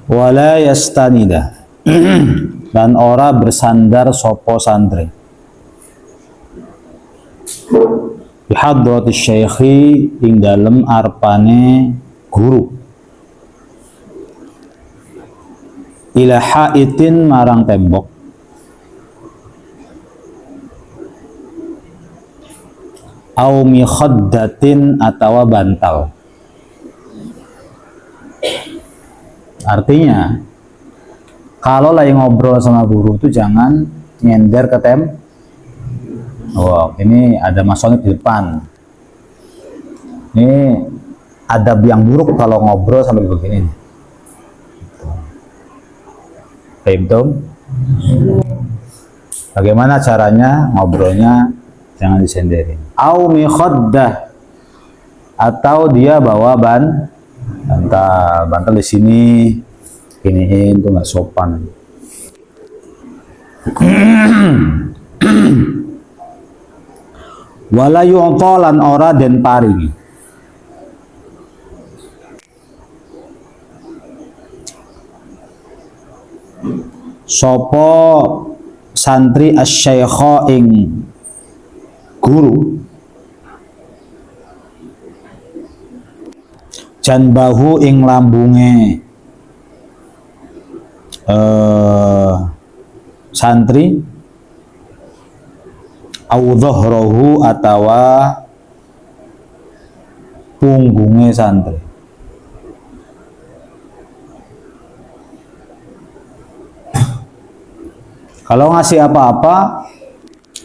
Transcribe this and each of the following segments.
wala yastanida dan ora bersandar sopo santri bihadrati syaikhi ing dalem arpane guru ila haitin marang tembok au mikhaddatin atawa bantal. Artinya kalau lagi ngobrol sama guru itu jangan nyender ke ini ada masonit di depan. Ini adab yang buruk kalau ngobrol sambil begini. Paham? Bagaimana caranya ngobrolnya? Jangan disenderin. Au mikhaddah atau dia bawa bantal di sini, giniin tuh nggak sopan. Wala yu'talan ora den paringi sopo santri asy-syaikha ing guru janbahu ing lambunge santri au dhahrahu atawa punggunge santri. Kalau ngasih apa-apa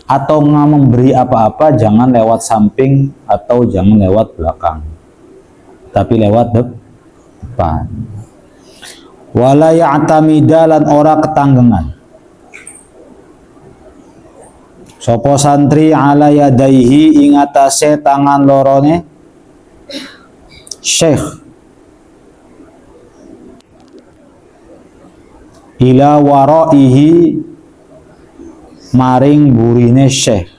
atau memberi apa-apa jangan lewat samping atau jangan lewat belakang, tapi lewat depan. Wala ya'tamida lan ora ketanggengan sopo santri ala yadaihi ing atase tangan lorone syekh ila waraihi maring burine syekh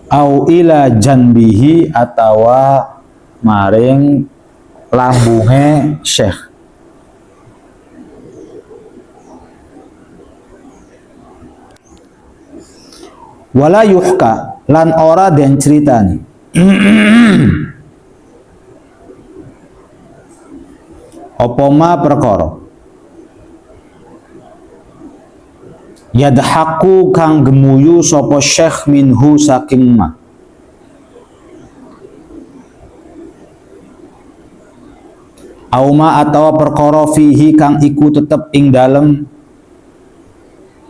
au ila janbihi atawa maring lambunge syekh. Wala yuhka lan ora den critani apa ma perkara yadhaku kang gemuyu sapa syekh minhu saking ma auma atawa perkara fihi kang iku tetep ing dalem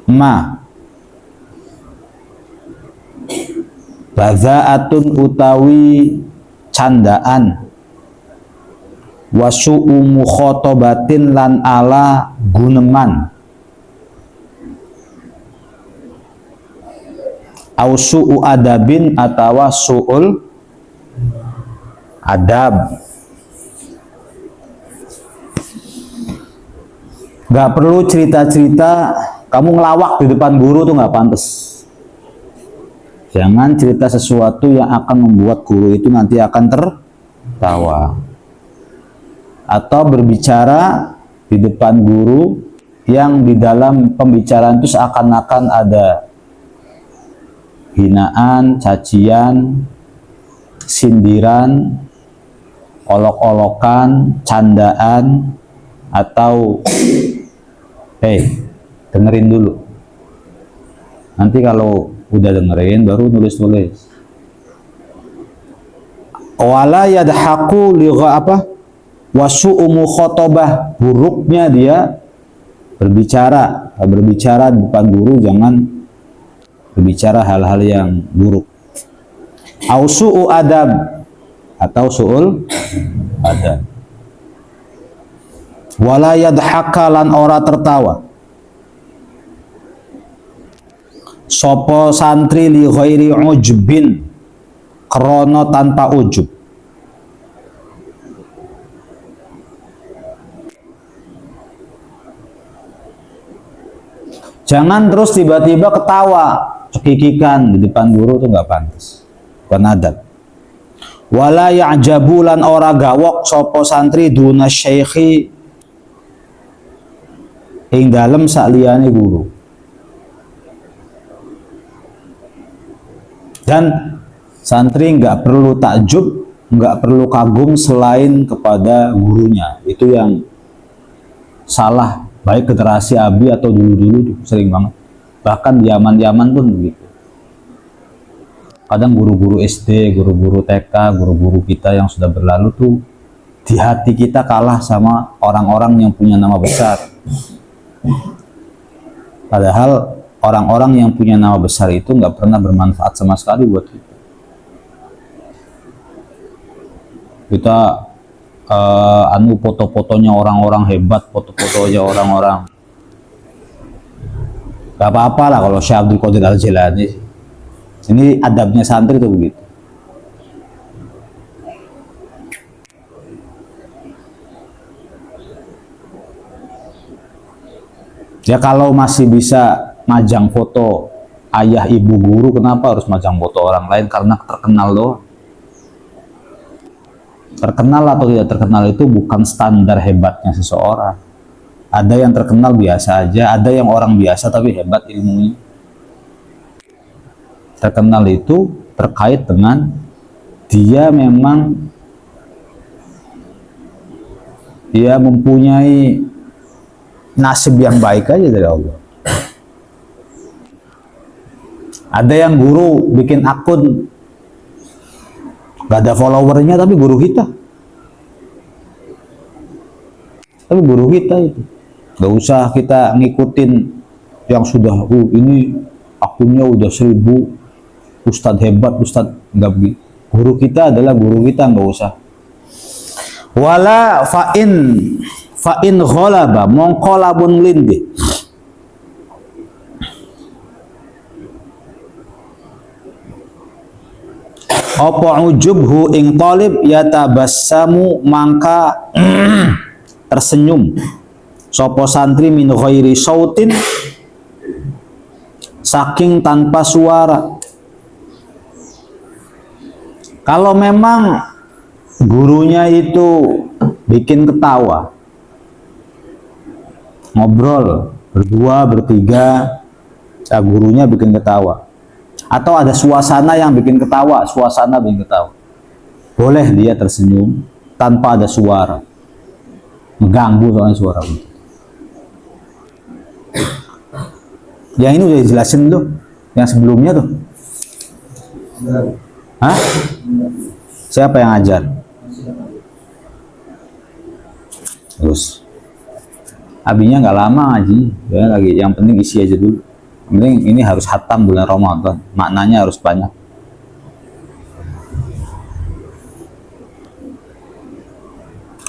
ma bazaatun utawi candaan wasu'u mukhotobatin lan ala guneman au su'u adabin atawa su'ul adab. Gak perlu cerita-cerita kamu ngelawak di depan guru tuh gak pantas. Jangan cerita sesuatu yang akan membuat guru itu nanti akan tertawa. Atau berbicara di depan guru yang di dalam pembicaraan itu seakan-akan ada hinaan, cacian, sindiran, olok-olokan, candaan, atau dengerin dulu. Nanti kalau udah dengerin baru nulis-nulis. Wala yadhaku ligha apa? Wasu'u mukhotobah, buruknya dia berbicara di depan guru, jangan berbicara hal-hal yang buruk. Au su'u adab atau su'ul adab. Wala yadhaka lan ora tertawa sopo santri li ghairi ujbin krono tanpa ujub. Jangan terus tiba-tiba ketawa cekikikan di depan guru, itu nggak pantas, bukan adab. Wala ya'jabu lan ora gawok sapa santri duna syaikhi ing dalem sakliyane guru. Dan santri nggak perlu takjub, nggak perlu kagum selain kepada gurunya. Itu yang salah, baik generasi Abi atau dulu-dulu sering banget. Bahkan di zaman-zaman pun begitu. Kadang guru-guru SD, guru-guru TK, guru-guru kita yang sudah berlalu tuh di hati kita kalah sama orang-orang yang punya nama besar. Padahal orang-orang yang punya nama besar itu nggak pernah bermanfaat sama sekali buat kita. Kita foto-fotonya orang-orang hebat, foto-fotonya orang-orang. Gak apa-apa lah kalau Syekh Abdul Qadir Al-Jilani. Ini adabnya santri tuh begitu. Ya kalau masih bisa majang foto ayah ibu guru, kenapa harus majang foto orang lain? Karena terkenal loh. Terkenal atau tidak terkenal itu bukan standar hebatnya seseorang. Ada yang terkenal biasa aja, ada yang orang biasa tapi hebat ilmunya. Terkenal itu terkait dengan dia memang mempunyai nasib yang baik aja dari Allah. Ada yang guru bikin akun gak ada followernya tapi guru kita. Tapi guru kita itu gak usah kita ngikutin yang sudah ini akunnya udah 1000 ustadz hebat, ustadz nggak begitu. Guru kita adalah guru kita, nggak usah. Wala fa'in ghalaba mongko labun lindih. Apa ujubhu ing talib yatabassamu mangka tersenyum sapa santri min ghairi sautin saking tanpa suara. Kalau memang gurunya itu bikin ketawa, ngobrol berdua bertiga, gurunya bikin ketawa, atau ada suasana yang bikin ketawa, boleh dia tersenyum tanpa ada suara, mengganggu soalnya suara. Yang ini udah dijelasin tuh, yang sebelumnya tuh. Hah? Siapa yang ngajar? Terus abinya nggak lama ngaji, ya lagi. Yang penting isi aja dulu. Yang penting ini harus khatam bulan Ramadan, maknanya harus banyak.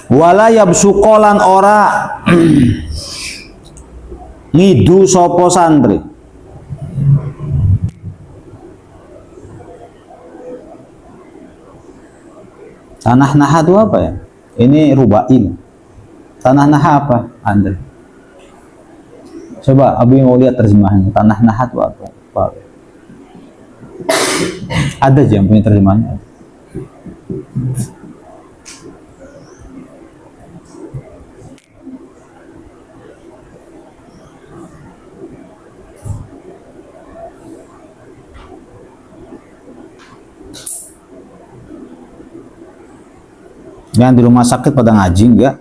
Wala yabsuqolan ora ngidu sopo santri. Tanah naha itu apa ya? Ini rubai. Tanah naha apa, Andre? Coba Abi mau lihat terjemahannya. Tanah naha itu apa? Ada aja yang punya terjemahannya. Yang di rumah sakit pada ngaji enggak?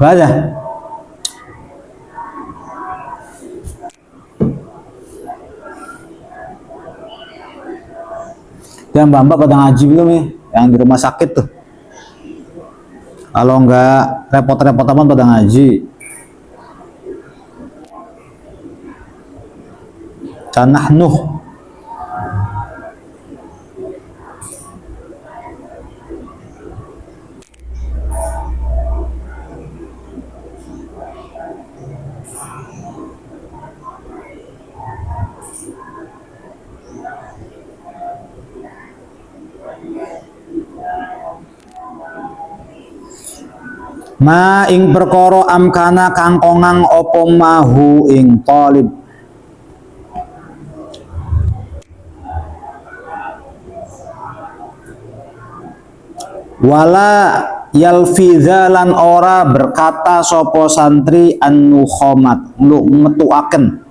Baca. Yang mbak-mbak pada ngaji belum ya? Yang di rumah sakit tuh. Kalau nggak repot-repot amat pada ngaji. Tanah Nuh. Ma ing perkara amkana kang kongang apa mahu ing talib. Wala yalfidzalan ora berkata sopo santri an-nukhomat lu metuaken.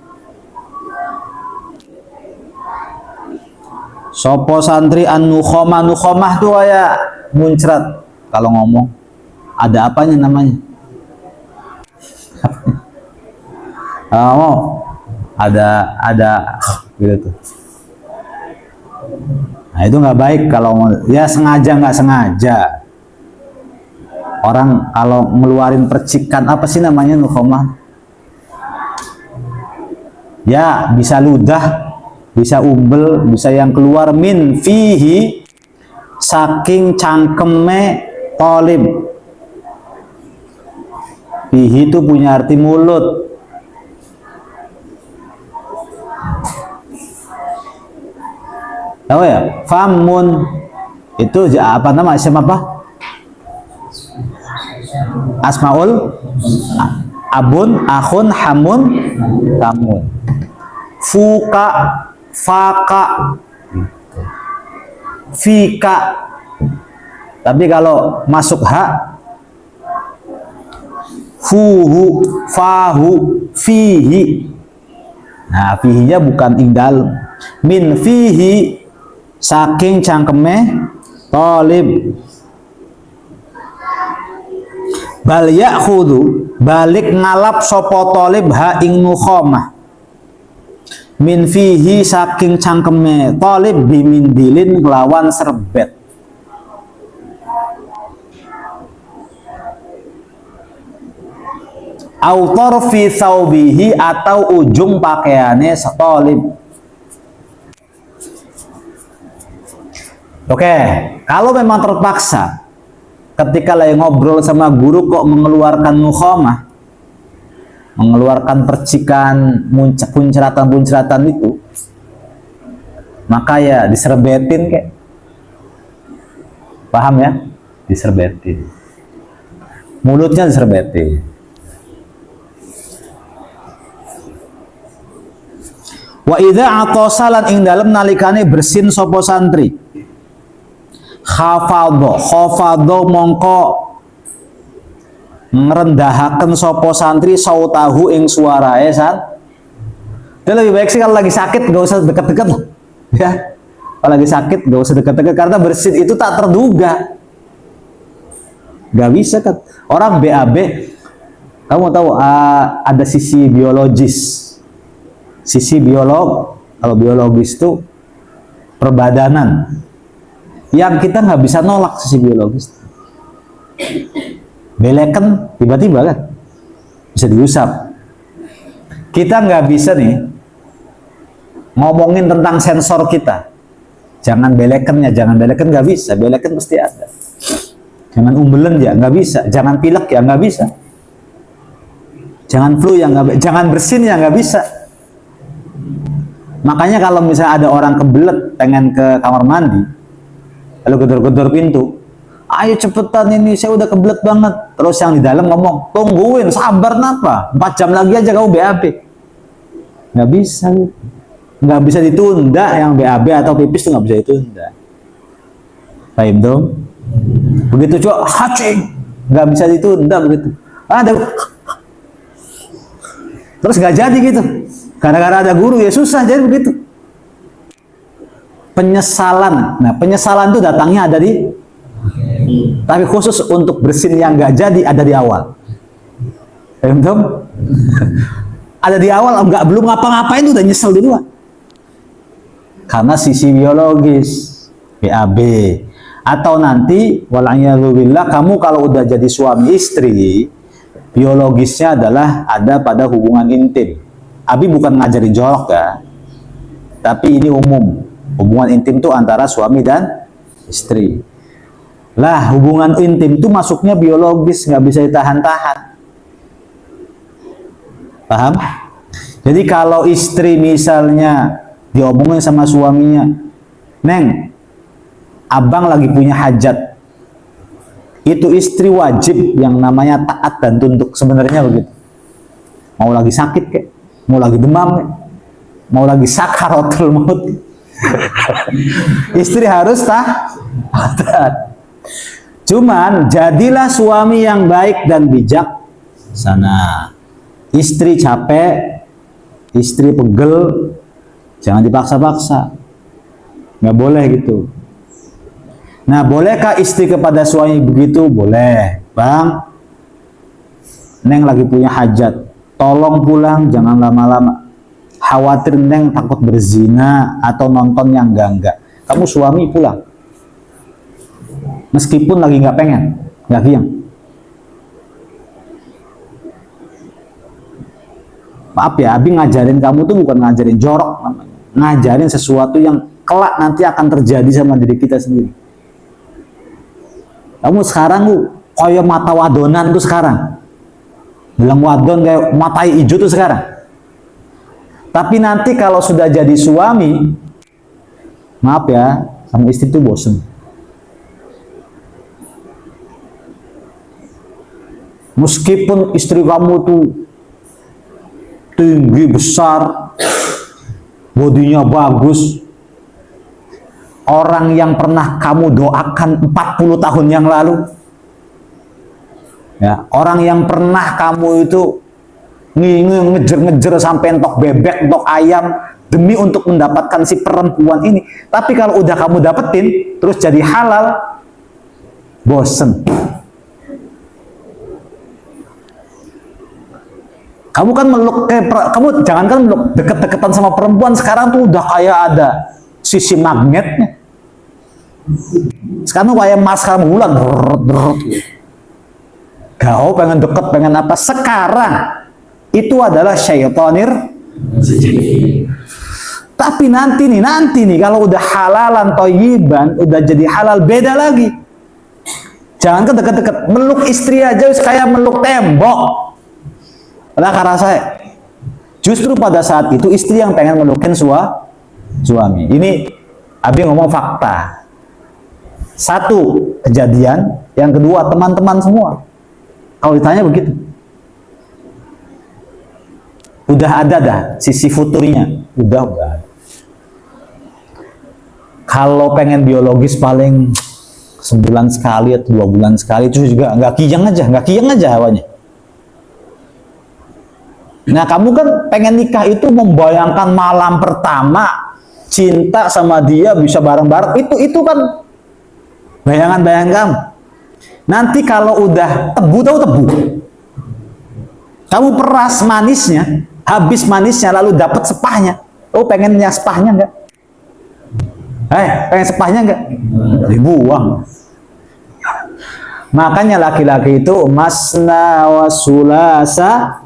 Sopo santri an-nukhomah, nukhomah tuh kayak muncrat kalau ngomong. Ada apanya namanya? Oh, ada gitu tuh. Nah itu nggak baik kalau ya sengaja nggak sengaja. Orang kalau ngeluarin percikan apa sih namanya nukhomah? Ya bisa ludah, bisa umbel, bisa yang keluar min fihi saking cangkeme talib. Fihi itu punya arti mulut. Tahu ya? Famun itu apa nama isim apa? Asmaul abun, akhun, hamun, tamun. Fuka, faka, fika. Tapi kalau masuk ha, fuhu, fahu, fihi. Nah, fihinya bukan ingdal. Min fihi saking cangkeme talib. Bal ya'khudhu balik ngalap sopo talib ha ing nukhomah. Min fihi saking cangkeme talib bimindilin lawan serbet. Autor fi thawbihi atau ujung pakaiannya talib. Oke, kalau memang terpaksa ketika lagi ngobrol sama guru kok mengeluarkan nukhomah, mengeluarkan percikan puncratan-puncratan itu, maka ya diserbetin kek. Paham ya? Diserbetin. Mulutnya diserbetin. Wa idza atasalan ing dalem nalikane bersin sapa santri. Khafadho mongko ngerendahaken sapa santri sautahu ing suarae san. Dia lebih baik sih kalau lagi sakit gak usah deket-deket loh. Ya. Kalau lagi sakit gak usah deket-deket karena bersin itu tak terduga. Gak bisa kan. Orang BAB kamu tahu ada sisi biologis. Sisi kalau biologis itu perbadanan yang kita nggak bisa nolak sisi biologis. Beleken tiba-tiba kan bisa diusap. Kita nggak bisa nih ngomongin tentang sensor kita. Jangan beleken nggak bisa. Beleken pasti ada. Jangan umbelen ya, nggak bisa. Jangan pilek ya, nggak bisa. Jangan flu ya, nggak. Jangan bersin ya, nggak bisa. Makanya kalau misalnya ada orang kebelet pengen ke kamar mandi, lalu gedor-gedor pintu, ayo cepetan ini, saya udah kebelet banget. Terus yang di dalam ngomong, tungguin, sabar napa? 4 jam lagi aja kamu BAB. Nggak bisa, nggak bisa ditunda. Yang BAB atau pipis tuh nggak bisa ditunda. Paham dong? Begitu juga hacing, nggak bisa ditunda begitu. Ada, terus nggak jadi gitu. Gara-gara ada guru ya susah jadi begitu. Penyesalan, nah penyesalan itu datangnya ada di, tapi khusus untuk bersin yang nggak jadi ada di awal. Paham dong? Ada di awal, belum ngapa-ngapain udah nyesel duluan. Karena sisi biologis, BAB. Atau nanti, wala'iyadzubillah, kamu kalau udah jadi suami istri, biologisnya adalah ada pada hubungan intim. Abi bukan ngajarin jorok ya, tapi ini umum. Hubungan intim itu antara suami dan istri. Lah, hubungan intim itu masuknya biologis, nggak bisa ditahan-tahan. Paham? Jadi kalau istri misalnya diomongin sama suaminya, Neng, abang lagi punya hajat, itu istri wajib yang namanya taat dan tunduk. Sebenarnya begitu. Mau lagi sakit kek, mau lagi demam kek, mau lagi sakaratul maut, istri harus taat. Cuman jadilah suami yang baik dan bijak sana. Istri capek, istri pegel, jangan dipaksa-paksa. Nggak boleh gitu. Nah, bolehkah istri kepada suami begitu? Boleh. Bang, Neng lagi punya hajat, tolong pulang, jangan lama-lama. Khawatir Neng takut berzina atau nonton yang enggak. Kamu suami pulang. Meskipun lagi nggak pengen, nggak kiang. Maaf ya, Abi ngajarin kamu tuh bukan ngajarin jorok namanya. Ngajarin sesuatu yang kelak nanti akan terjadi sama diri kita sendiri. Kamu sekarang koyo mata wadonan tuh sekarang. Bilang wadon kayak mata hijau tuh sekarang. Tapi nanti kalau sudah jadi suami, maaf ya, sama istri tuh bosen. Meskipun istri kamu tuh tinggi, besar, bodinya bagus, orang yang pernah kamu doakan 40 tahun yang lalu, ya, orang yang pernah kamu itu ngejer-ngejer sampai entok bebek, entok ayam demi untuk mendapatkan si perempuan ini, tapi kalau udah kamu dapetin terus jadi halal, bosen. Kamu kan meluk kamu jangankan meluk, deket-deketan sama perempuan sekarang tuh udah kayak ada sisi magnetnya. Sekarang kayak mas kamu ulang, kau pengen deket, pengen apa? Sekarang itu adalah syaitonir. Tapi nanti nih kalau udah halalan thayyiban, udah jadi halal, beda lagi. Jangan kan deket-deket, meluk istri aja kayak meluk tembok. Nah, karena saya justru pada saat itu istri yang pengen melukin suami. Ini Abi ngomong fakta. Satu, kejadian. Yang kedua, teman-teman semua. Kalau ditanya begitu. Udah ada dah sisi futurnya. Udah. Kalau pengen biologis paling sebulan sekali atau 2 bulan sekali, itu juga nggak kiyang aja hawanya. Nah, kamu kan pengen nikah itu membayangkan malam pertama cinta sama dia bisa bareng-bareng, itu kan bayangan-bayangan kamu. Nanti kalau udah tebu, tahu tebu, kamu peras manisnya, habis manisnya lalu dapat sepahnya. Oh, pengennya sepahnya enggak? Pengen sepahnya enggak? Dibuang. Makanya laki-laki itu masna wa sulasa,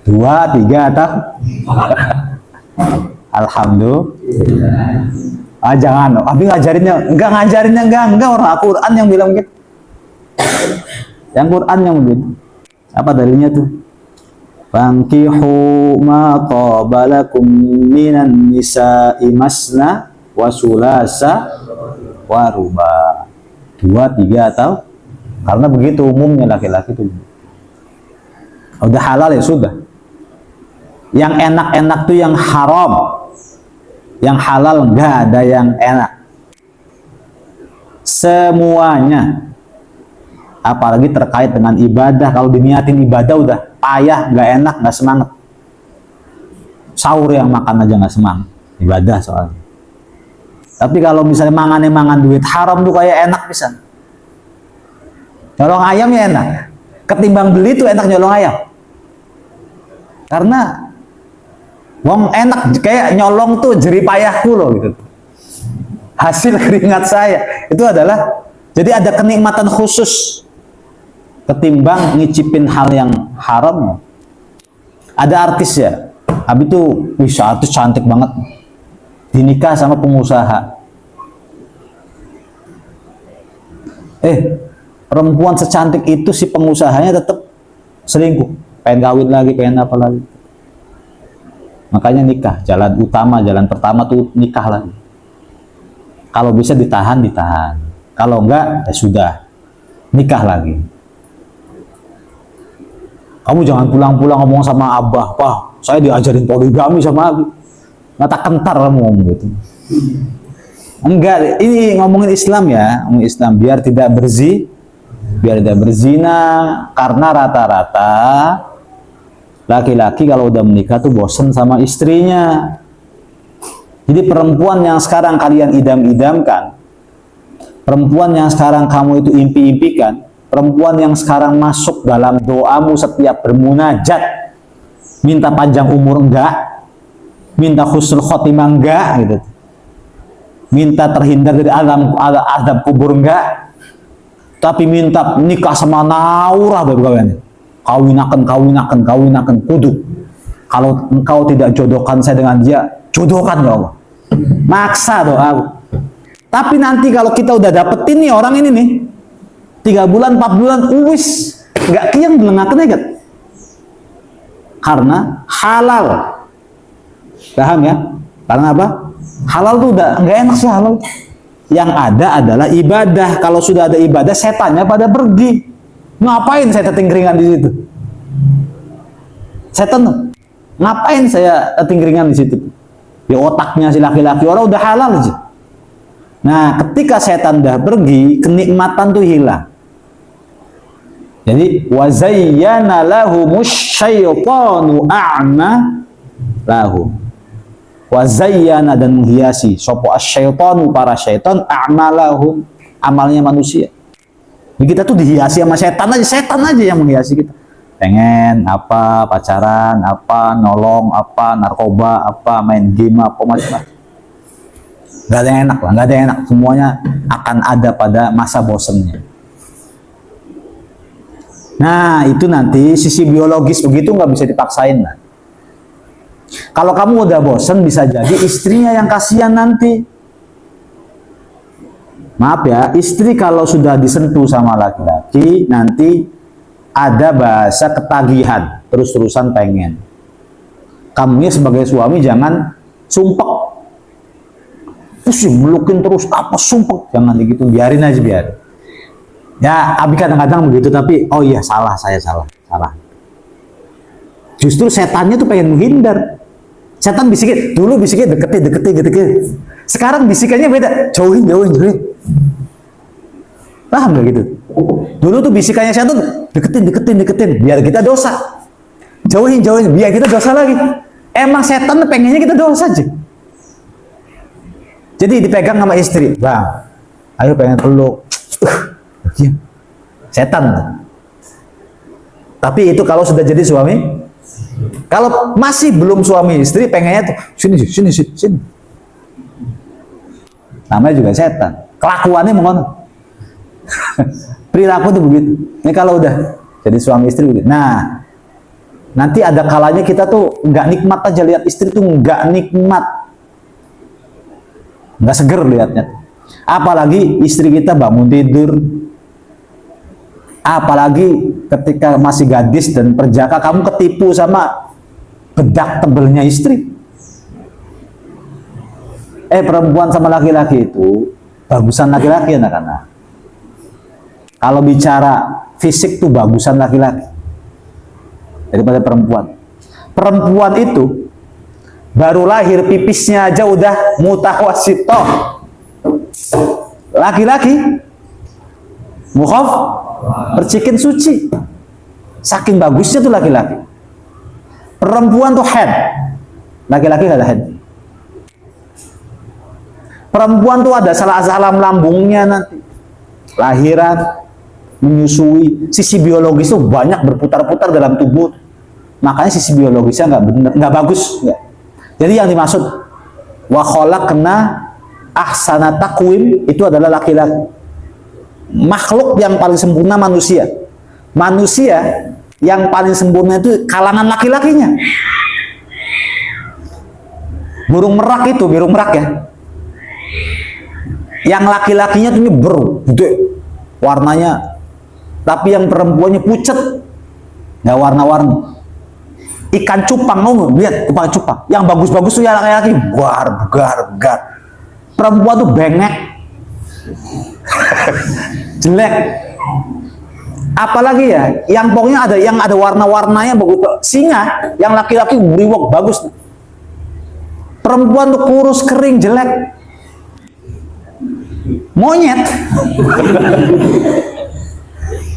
2, 3 atau alhamdulillah. Ah jangan, abi ngajarinnya enggak orang Al-Quran yang bilang gitu. Yang Quran yang begitu. Apa dalilnya tuh? Fankihu ma qabalakum minan nisa'i masna wa sulasa wa ruba. 2, 3 atau karena begitu umumnya laki-laki itu. Udah halal ya sudah. Yang enak-enak tuh yang haram. Yang halal enggak ada yang enak. Semuanya. Apalagi terkait dengan ibadah, kalau diniatin ibadah udah payah, nggak enak, nggak semangat. Sahur yang makan aja nggak semangat, ibadah soalnya. Tapi kalau misalnya mangan duit haram tuh kayak enak pisan. Nyolong ayam ya enak, ketimbang beli tuh enak nyolong ayam. Karena wong enak kayak nyolong tuh jerih payahku loh gitu. Hasil keringat saya itu adalah jadi ada kenikmatan khusus. Ketimbang ngicipin hal yang haram. Ada artis ya, abi tuh bisa artis cantik banget, dinikah sama pengusaha. Perempuan secantik itu si pengusahanya tetap selingkuh, pengen kawin lagi, pengen apa lagi. Makanya nikah, jalan pertama tuh nikah lagi. Kalau bisa ditahan. Kalau enggak ya sudah, nikah lagi. Kamu jangan pulang-pulang ngomong sama abah, "Pak, saya diajarin poligami sama abi." Mata kentar kamu ngomong gitu. Enggak, ini ngomongin Islam ya, ngomongin Islam biar tidak berzina, karena rata-rata laki-laki kalau udah menikah tuh bosen sama istrinya. Jadi perempuan yang sekarang kalian idam-idamkan, perempuan yang sekarang kamu itu impi-impikan, perempuan yang sekarang masuk dalam doamu setiap bermunajat, minta panjang umur enggak, minta husnul khotimah enggak gitu, minta terhindar dari azab kubur enggak, tapi minta nikah sama Naurah baru kawinakan kudu. Kalau engkau tidak jodohkan saya dengan dia, jodohkan ya Allah, maksa doa. Tapi nanti kalau kita udah dapetin nih orang ini nih 3 bulan, 4 bulan, uwis, nggak kiyang belengakan aja. Karena halal. Paham ya? Karena apa? Halal tuh udah nggak enak sih halal. Yang ada adalah ibadah. Kalau sudah ada ibadah, setannya pada pergi. Ngapain saya tetingkringan di situ? Setan, ngapain saya tetingkringan di situ? Di otaknya si laki-laki orang udah halal aja. Nah, ketika setan udah pergi, kenikmatan tuh hilang. Jadi wazayyana lahumus syaitanu a'ma lahum. Wazayyana dan menghiasi sapa asyaitanu para syaitan a'malahum, amalnya manusia. Jadi kita tuh dihiasi sama setan aja yang menghiasi kita. Pengen apa, pacaran, apa, nolong, apa, narkoba, apa, main game, apa macam-macam. Gak ada yang enak lah, gak ada yang enak. Semuanya akan ada pada masa bosennya. Nah, itu nanti sisi biologis begitu nggak bisa dipaksain. Nah. Kalau kamu udah bosen, bisa jadi istrinya yang kasihan nanti. Maaf ya, istri kalau sudah disentuh sama laki-laki, nanti ada bahasa ketagihan, terus-terusan pengen. Kamunya sebagai suami jangan sumpek. Pusing, melukin terus, apa sumpek. Jangan begitu, biarin aja, biarin. Ya, abi kadang-kadang begitu, tapi oh iya saya salah. Justru setannya tuh pengen menghindar. Setan bisikin, dulu bisikin deketin. Sekarang bisikannya beda, jauhin. Paham gak gitu? Dulu tuh bisikannya setan deketin, biar kita dosa. Jauhin, biar kita dosa lagi. Emang setan pengennya kita dosa aja. Jadi dipegang sama istri, "Bang, ayo pengen peluk." Setan. Tapi itu kalau sudah jadi suami. Kalau masih belum suami istri, pengennya tuh sini. Namanya juga setan. Kelakuannya mengono. Perilaku tuh begitu. Ini kalau udah jadi suami istri begitu. Nah, nanti ada kalanya kita tuh nggak nikmat aja lihat istri tuh nggak nikmat. nggak seger lihatnya. Apalagi istri kita bangun tidur, apalagi ketika masih gadis dan perjaka, kamu ketipu sama bedak tebelnya istri. Perempuan sama laki-laki itu bagusan laki-laki anak-anak. Kalau bicara fisik tuh bagusan laki-laki daripada perempuan. Perempuan itu baru lahir pipisnya aja udah mutawasitoh. Laki-laki mukhaf percikin suci. Saking bagusnya tuh laki-laki. Perempuan tuh head, laki-laki gak ada head. Perempuan tuh ada salam lambungnya nanti, lahiran, menyusui. Sisi biologis tuh banyak berputar-putar dalam tubuh. Makanya sisi biologisnya nggak benar, nggak bagus. Nggak. Jadi yang dimaksud wa khalaqna ahsana taqwim itu adalah laki-laki. Makhluk yang paling sempurna manusia. Manusia yang paling sempurna itu kalangan laki-lakinya. Burung merak itu, burung merak ya. Yang laki-lakinya tuh gede warnanya, tapi yang perempuannya pucet, nggak warna-warni. Ikan cupang, mau lihat ikan cupang, yang bagus-bagus tuh ya laki-laki, gar. Perempuan tuh bengek, jelek. Apalagi ya, yang pokoknya yang ada warna-warnanya bagus. Singa, yang laki-laki beriwok bagus. Perempuan tuh kurus, kering, jelek. Monyet.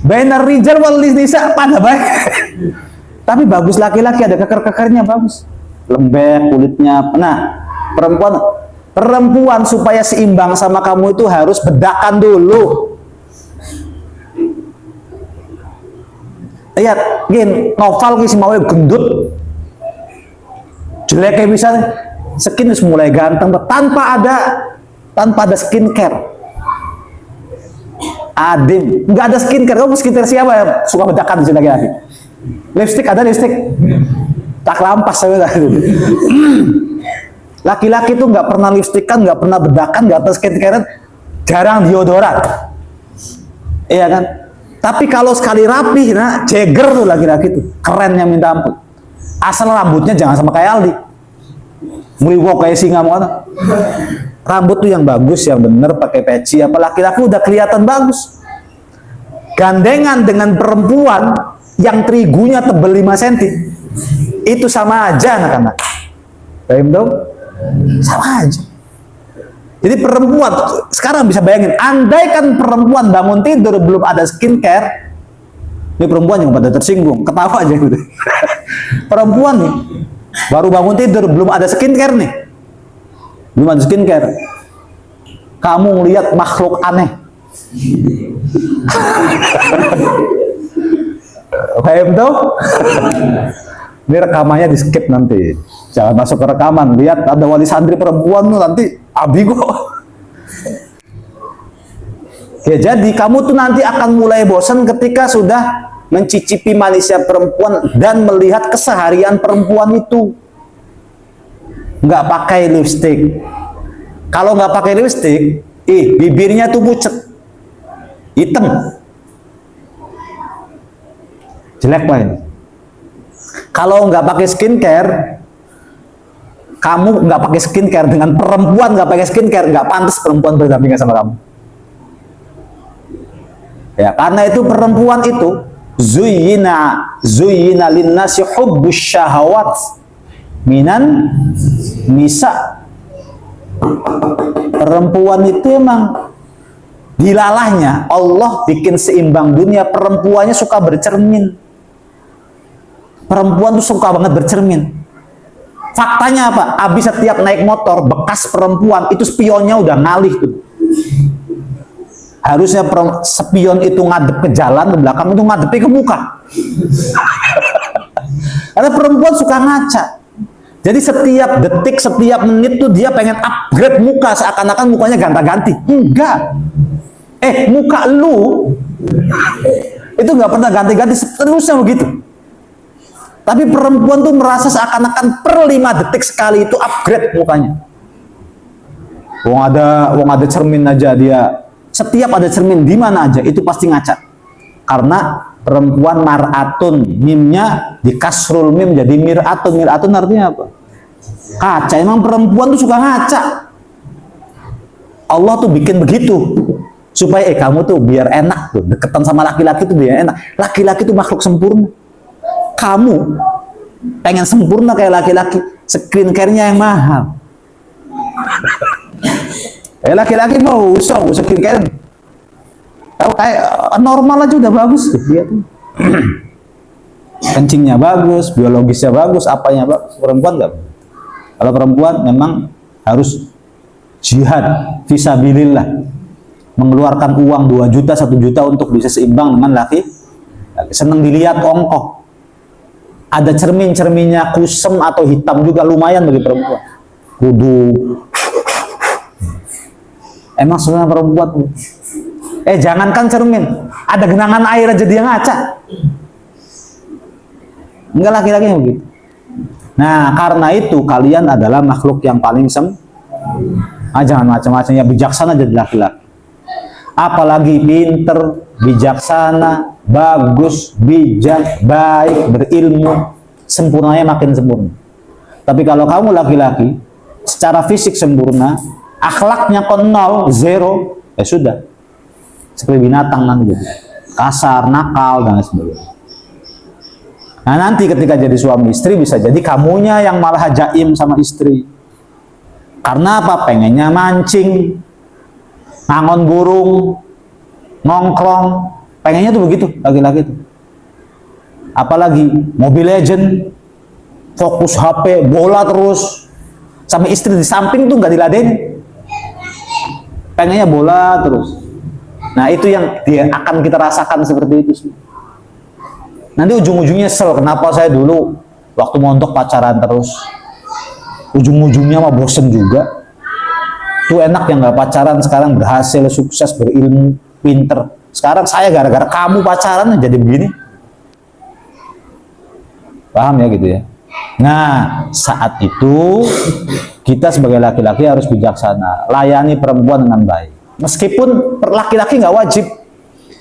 Bainar rijal wal nisa pada baik. Tapi bagus laki-laki, ada keker-kekernya bagus. Lembek kulitnya. Nah, perempuan supaya seimbang sama kamu itu harus bedakan dulu. Lihat, gini, novel kisah mau gendut. Jeleknya bisa skin mulai ganteng tanpa ada skincare. Adim, nggak ada skincare. Kamu skincare siapa ya suka bedakan di laki-laki? Lipstick ada lipstick. Tak lampas saya. Laki-laki tuh nggak pernah lipstikan, nggak pernah bedakan, nggak pernah skincare, jarang deodoran. Iya kan? Tapi kalau sekali rapih, nah Jagger tuh laki-laki tuh kerennya minta ampun. Asal rambutnya jangan sama kayak Aldi. Meriwok kayak singa mau. Rambut tuh yang bagus, yang bener, pakai peci. Apa laki-laki udah kelihatan bagus. Gandengan dengan perempuan yang terigunya tebel 5 cm, itu sama aja anak-anak. Paham dong? Sama aja. Jadi perempuan, sekarang bisa bayangin, andai kan perempuan bangun tidur belum ada skincare, ini perempuan yang pada tersinggung, ketawa aja gitu. Perempuan nih, baru bangun tidur belum ada skincare nih. Belum ada skincare. Kamu lihat makhluk aneh. Paham tuh? Ini rekamannya di skip nanti. Jangan masuk ke rekaman. Lihat ada wali santri perempuan tuh nanti abigo. Ya jadi kamu tuh nanti akan mulai bosan ketika sudah mencicipi manisnya perempuan dan melihat keseharian perempuan itu. Nggak pakai lipstick. Kalau nggak pakai lipstick, bibirnya tuh pucet, hitam, jelek banget. Kalau nggak pakai skincare, kamu nggak pakai skincare dengan perempuan nggak pakai skincare, nggak pantas perempuan berdampingan sama kamu. Ya karena itu perempuan itu zuyina linnasi hubbus syahawat minan nisa. Perempuan itu emang dilalahnya Allah bikin seimbang dunia. Perempuannya suka bercermin. Perempuan tuh suka banget bercermin. Faktanya apa? Abis setiap naik motor bekas perempuan itu spionnya udah ngalih tuh. Harusnya spion itu ngadep ke jalan, ke belakang itu ngadepi ke muka. Karena perempuan suka ngaca. Jadi setiap detik, setiap menit tuh dia pengen upgrade muka, seakan-akan mukanya ganta-ganti. Enggak. Muka lu itu nggak pernah ganti-ganti, seterusnya begitu. Tapi perempuan tuh merasa seakan-akan per 5 detik sekali itu upgrade mukanya. Wong ada cermin aja dia. Setiap ada cermin di mana aja itu pasti ngaca. Karena perempuan mar'atun, mimnya di kasrul mim jadi mir'atun. Mir'atun artinya apa? Kaca. Emang perempuan tuh suka ngaca. Allah tuh bikin begitu supaya kamu tuh biar enak tuh deketan sama laki-laki tuh biar enak. Laki-laki tuh makhluk sempurna. Kamu pengen sempurna kayak laki-laki, skincare-nya yang mahal. Laki-laki mau usah skincare. Tahu kayak normal aja udah bagus tuh dia tuh. Kencingnya bagus, biologisnya bagus, apanya bagus. Perempuan enggak. Kalau perempuan memang harus jihad fisabilillah. Mengeluarkan uang 2 juta, 1 juta untuk bisa seimbang dengan laki. Senang dilihat ongkoh. Ada cermin-cerminnya kusem atau hitam juga lumayan bagi perempuan. Kudu. Emang sebenarnya perempuan. Jangankan cermin, ada genangan air aja dia ngaca. Enggak laki-laki yang begitu. Nah, karena itu kalian adalah makhluk yang paling jangan macam-macam ya, bijaksana jadi laki-laki. Apalagi pinter, bijaksana, bagus, bijak, baik, berilmu, sempurnanya makin sempurna. Tapi kalau kamu laki-laki, secara fisik sempurna, akhlaknya nol, zero, ya sudah. Seperti binatang nanti, kasar, nakal, dan sebagainya. Nah nanti ketika jadi suami istri bisa jadi kamunya yang malah jaim sama istri. Karena apa? Pengennya mancing, ngangon burung, nongkrong, pengennya tuh begitu laki-laki tuh. Apalagi Mobile Legend, fokus HP, bola terus, sama istri di samping tuh nggak diladenin, pengennya bola terus. Nah itu yang dia akan kita rasakan seperti itu sih. Nanti ujung-ujungnya sel, kenapa saya dulu waktu montok pacaran terus, ujung-ujungnya mah bosen juga. Tuh enak yang nggak pacaran sekarang berhasil, sukses, berilmu, pinter. Sekarang saya gara-gara kamu pacaran jadi begini. Paham ya gitu ya? Nah saat itu kita sebagai laki-laki harus bijaksana, layani perempuan dengan baik. Meskipun laki-laki nggak wajib.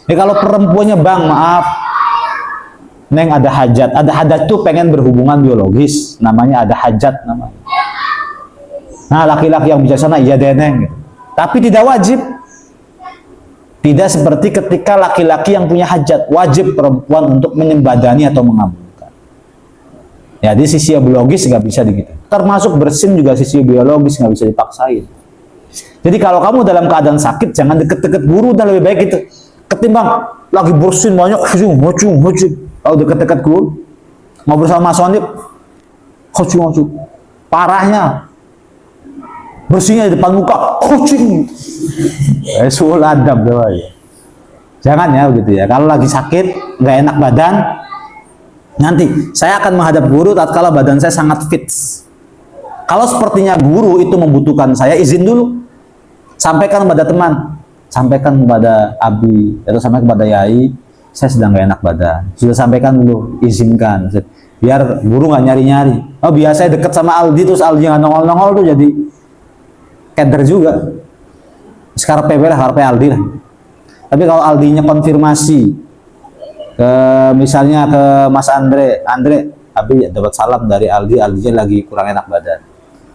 Kalau perempuannya bang maaf, neng ada hajat tuh pengen berhubungan biologis, namanya ada hajat namanya. Nah laki-laki yang bijaksana iya deh neng, tapi tidak wajib. Tidak seperti ketika laki-laki yang punya hajat, wajib perempuan untuk menyembadani atau mengabulkan. Ya di sisi biologis nggak bisa begitu. Termasuk bersin juga sisi biologis nggak bisa dipaksain. Jadi kalau kamu dalam keadaan sakit jangan deket-deket guru, dan lebih baik itu ketimbang lagi bersin banyak hujung. Kalau deket-deket guru ngobrol sama Sonip hujung parahnya bersihnya di depan muka kucing suladam ya. Jangan ya begitu ya. Kalau lagi sakit nggak enak badan, nanti saya akan menghadap guru tatkala badan saya sangat fit. Kalau sepertinya guru itu membutuhkan saya, izin dulu, sampaikan kepada teman, sampaikan kepada Abi atau sampaikan kepada Yai, saya sedang gak enak badan. Sudah sampaikan dulu, izinkan, biar guru nggak nyari-nyari. Oh biasanya deket sama Aldi terus Aldi nggak nongol-nongol tuh jadi keder juga. Sekarang PB lah, harapnya Aldi lah. Tapi kalau Aldinya konfirmasi ke misalnya ke Mas Andre, Abi dapat salam dari Aldi, Aldinya lagi kurang enak badan.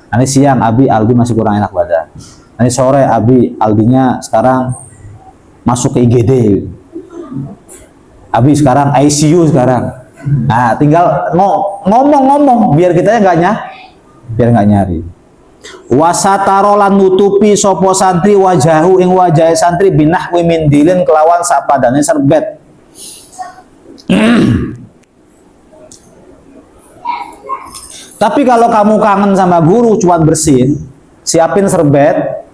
Nanti siang Abi, Aldi masih kurang enak badan. Nanti sore Abi, Aldinya sekarang masuk ke IGD. Abi sekarang ICU sekarang. Nah, tinggal ngomong biar kita biar nggak nyari. Wasatarolan nutupi sopo santri wajahu ing wajah santri binahwi mindilin kelawan sapadane serbet. Tapi kalau kamu kangen sama guru cuma bersin, siapin serbet,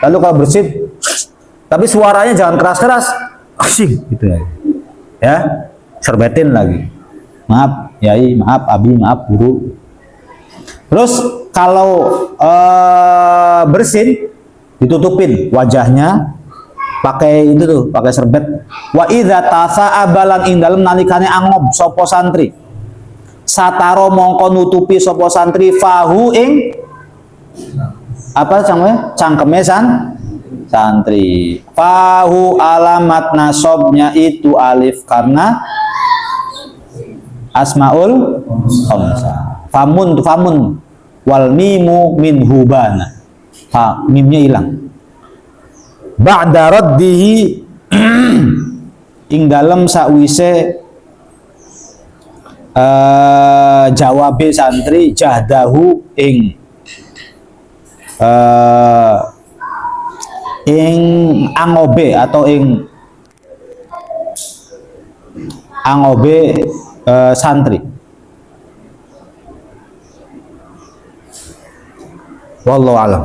lalu kalau bersin, tapi suaranya jangan keras-keras, asing gitu ya, serbetin lagi. Maaf Yai, maaf Abi, maaf guru. Terus kalau bersin, ditutupin wajahnya, pakai itu tuh, pakai serbet. Wa idza tasa'abalan ing dalem nalikane angob sapa santri. Sataro mongko nutupi sapa santri fahu ing apa cangkemnya santri. Fahu alamat nasobnya itu alif karena asmaul khamsah. Famun tu famun wal mimu min hubana. Mimnya hilang. Ba'da raddihi ing dalem sakwise jawabe santri jahdahu ing angobe atau angobe santri. Wallahu alam.